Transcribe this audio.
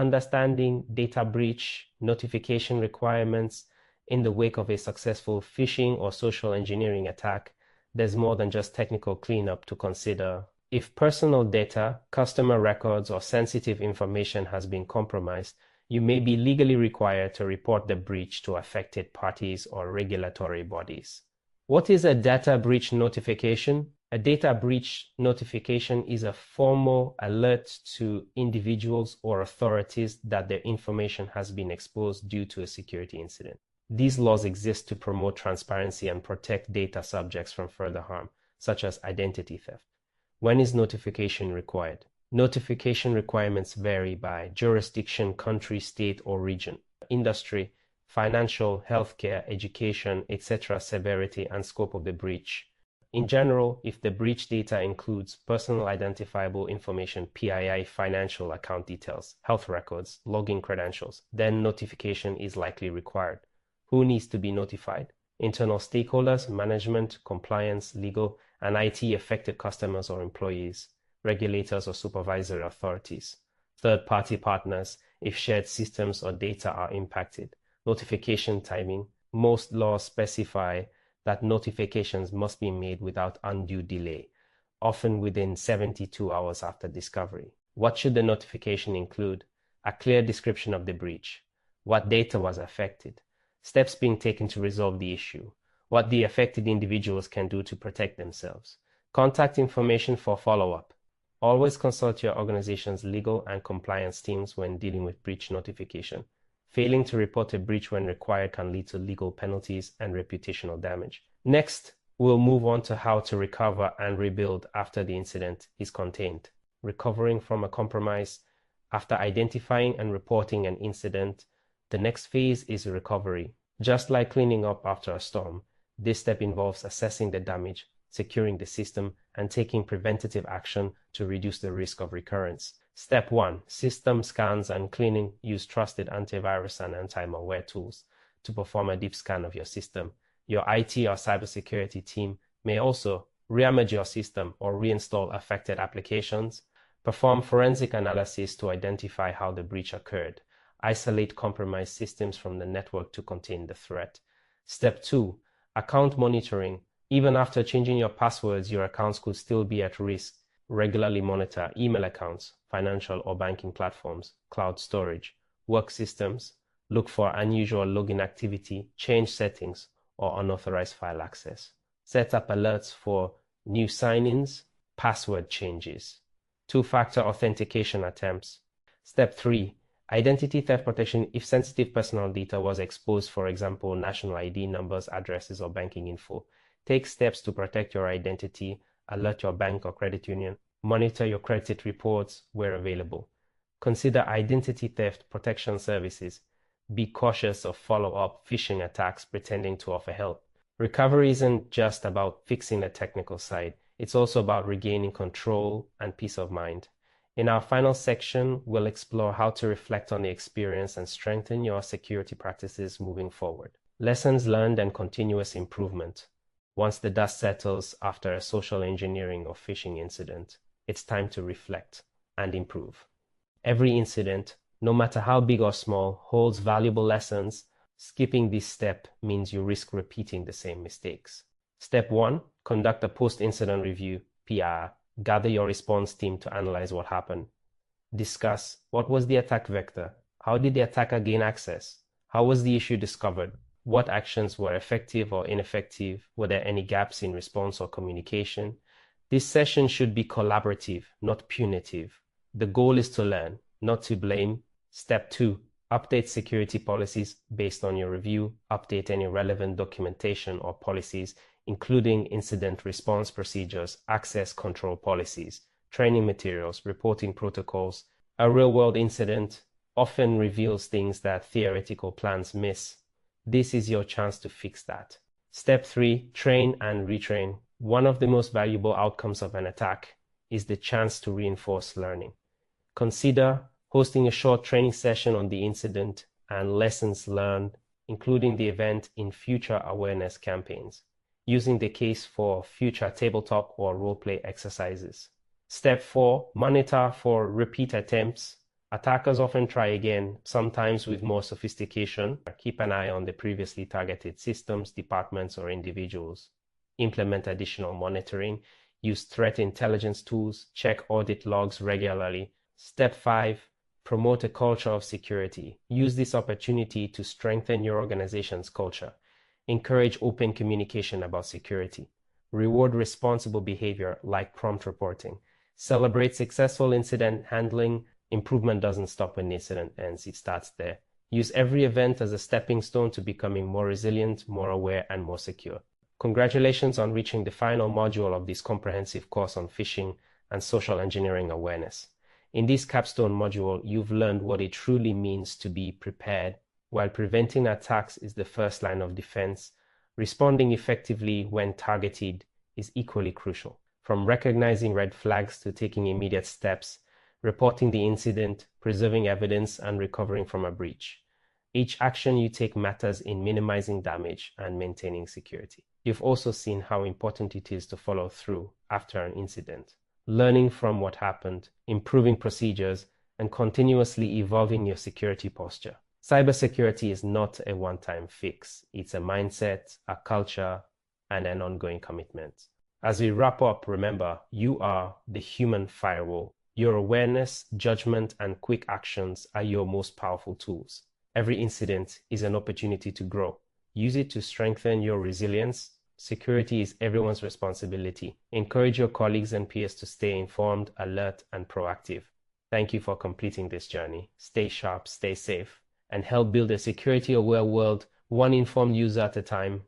understanding data breach notification requirements in the wake of a successful phishing or social engineering attack, there's more than just technical cleanup to consider. If personal data, customer records, or sensitive information has been compromised, you may be legally required to report the breach to affected parties or regulatory bodies. What is a data breach notification? A data breach notification is a formal alert to individuals or authorities that their information has been exposed due to a security incident. These laws exist to promote transparency and protect data subjects from further harm, such as identity theft. When is notification required? Notification requirements vary by jurisdiction, country, state, or region, industry, financial, healthcare, education, etc., severity and scope of the breach. In general, if the breach data includes personal identifiable information, PII, financial account details, health records, login credentials, then notification is likely required. Who needs to be notified? Internal stakeholders, management, compliance, legal, and IT affected customers or employees, regulators or supervisory authorities, third-party partners if shared systems or data are impacted. Notification timing. Most laws specify that notifications must be made without undue delay, often within 72 hours after discovery. What should the notification include? A clear description of the breach, what data was affected, steps being taken to resolve the issue, what the affected individuals can do to protect themselves, contact information for follow-up. Always consult your organization's legal and compliance teams when dealing with breach notification. Failing to report a breach when required can lead to legal penalties and reputational damage. Next, we'll move on to how to recover and rebuild after the incident is contained. Recovering from a compromise. After identifying and reporting an incident, the next phase is recovery. Just like cleaning up after a storm, this step involves assessing the damage, securing the system, and taking preventative action to reduce the risk of recurrence. Step 1. System scans and cleaning. Use trusted antivirus and anti-malware tools to perform a deep scan of your system. Your IT or cybersecurity team may also reimage your system or reinstall affected applications. Perform forensic analysis to identify how the breach occurred. Isolate compromised systems from the network to contain the threat. Step 2. Account monitoring. Even after changing your passwords, your accounts could still be at risk. Regularly monitor email accounts, financial or banking platforms, cloud storage, work systems. Look for unusual login activity, change settings, or unauthorized file access. Set up alerts for new sign-ins, password changes, two-factor authentication attempts. Step 3. Identity theft protection. If sensitive personal data was exposed, for example, national ID numbers, addresses, or banking info, take steps to protect your identity. Alert your bank or credit union. Monitor your credit reports where available. Consider identity theft protection services. Be cautious of follow-up phishing attacks pretending to offer help. Recovery isn't just about fixing the technical side. It's also about regaining control and peace of mind. In our final section, we'll explore how to reflect on the experience and strengthen your security practices moving forward. Lessons learned and continuous improvement. Once the dust settles after a social engineering or phishing incident, it's time to reflect and improve. Every incident, no matter how big or small, holds valuable lessons. Skipping this step means you risk repeating the same mistakes. Step 1. Conduct a post-incident review, PR. Gather your response team to analyze what happened. Discuss what was the attack vector? How did the attacker gain access? How was the issue discovered? What actions were effective or ineffective? Were there any gaps in response or communication? This session should be collaborative, not punitive. The goal is to learn, not to blame. Step 2. Update security policies based on your review. Update any relevant documentation or policies, including incident response procedures, access control policies, training materials, reporting protocols. A real-world incident often reveals things that theoretical plans miss. This is your chance to fix that. Step 3. Train and retrain. One of the most valuable outcomes of an attack is the chance to reinforce learning. Consider hosting a short training session on the incident and lessons learned, including the event in future awareness campaigns, using the case for future tabletop or roleplay exercises. Step 4. Monitor for repeat attempts. Attackers often try again, sometimes with more sophistication. Keep an eye on the previously targeted systems, departments, or individuals. Implement additional monitoring. Use threat intelligence tools. Check audit logs regularly. Step 5. Promote a culture of security. Use this opportunity to strengthen your organization's culture. Encourage open communication about security. Reward responsible behavior like prompt reporting. Celebrate successful incident handling. Improvement doesn't stop when the incident ends, it starts there. Use every event as a stepping stone to becoming more resilient, more aware, and more secure. Congratulations on reaching the final module of this comprehensive course on phishing and social engineering awareness. In this capstone module, you've learned what it truly means to be prepared. While preventing attacks is the first line of defense, responding effectively when targeted is equally crucial. From recognizing red flags to taking immediate steps, reporting the incident, preserving evidence, and recovering from a breach. Each action you take matters in minimizing damage and maintaining security. You've also seen how important it is to follow through after an incident, learning from what happened, improving procedures, and continuously evolving your security posture. Cybersecurity is not a one-time fix. It's a mindset, a culture, and an ongoing commitment. As we wrap up, remember, you are the human firewall. Your awareness, judgment, and quick actions are your most powerful tools. Every incident is an opportunity to grow. Use it to strengthen your resilience. Security is everyone's responsibility. Encourage your colleagues and peers to stay informed, alert, and proactive. Thank you for completing this journey. Stay sharp, stay safe, and help build a security-aware world, one informed user at a time.